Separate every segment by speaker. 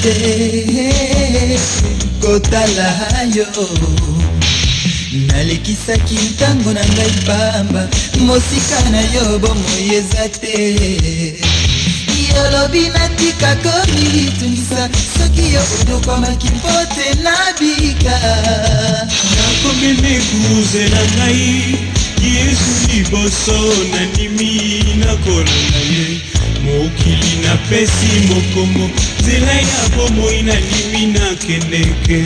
Speaker 1: te kotala yo nalekisaki ntango na ngai pamba mosika na yo bomoi eza te yolobi natika komitungisa soki yo odokwamaki mpo te nabika
Speaker 2: nakomemi kuze na ngai Yesu liboso nandimi nakolanda ye mokili napesi mokongo nzela ya bomoi nandimi nakendeke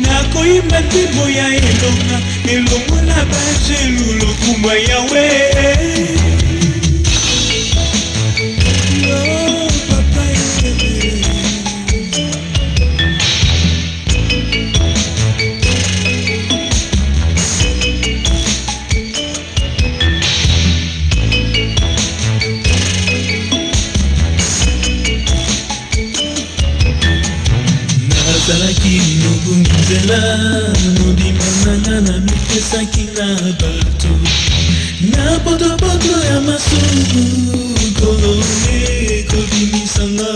Speaker 2: nakoyimba nzembo ya elonga elongo na bajelu lokumba yawe
Speaker 1: nazalaki nobunzela mobima nanga na mipesaki na bato na potopoto ya masuku kolone kobimisanga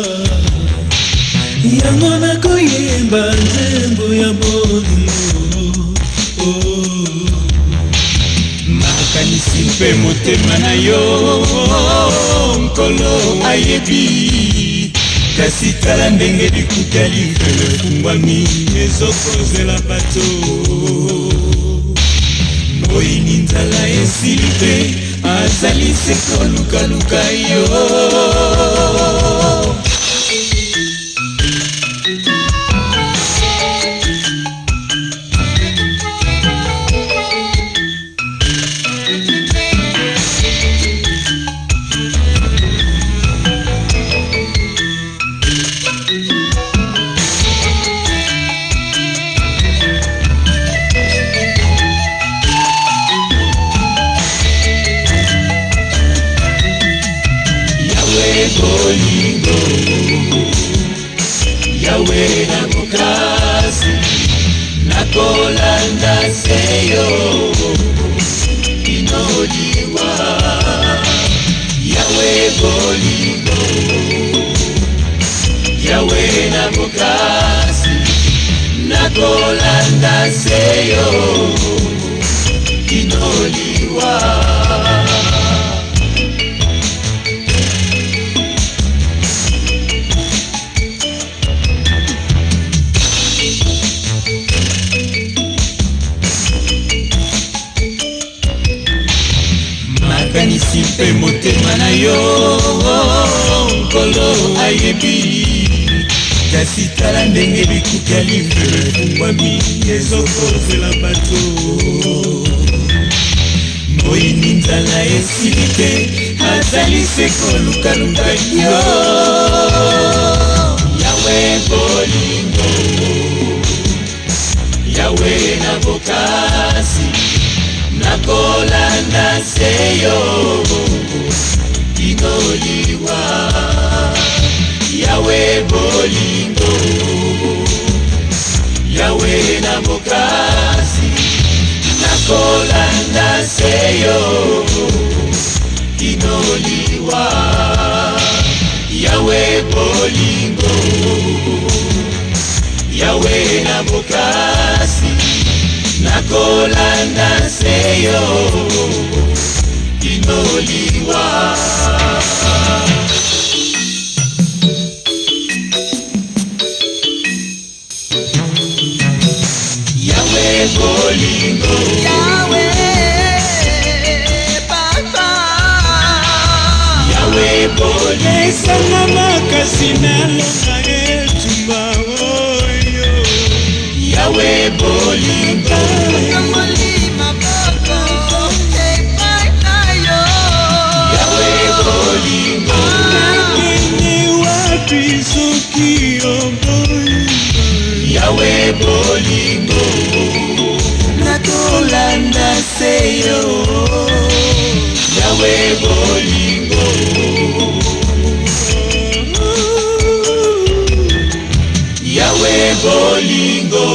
Speaker 1: yango nakoyemba nzembo ya bolingo
Speaker 2: makanisi mpe motema na yo nkolo ayebi kasi tala ndenge likuta lifelo efungwami ezokozela bato moyini nzala esili te azali se kolukaluka yo bolingo yawe nakokasi nakolanda seyo inoliwa yawe bolingo yawe nakokasi nakolanda seyo inoliwa makanisi mpe motema na yo nkolo ayebi kasi tala ndenge bikuki ya lifelo efungwami ezokozela bato moyini nzala esili te azali se kolukaluka yo yawe bolingo yawe na bokasi nakolanda seyo inoliwa yawe bolingo yawe na bokasi nakolanda seyo inoliwa yawe bolingo yawe na bokasi nakolanda seyo inoliwa yawe bolingo yawe papa yawe bolingo esanga makasi nalonga etumba oyo
Speaker 1: yawe bolingo molima boko epainayo yawe bolingo
Speaker 2: nakende wapi soki oboyi
Speaker 1: yawe bolingo nakolanda seyo yawe bolingo yawe bolingo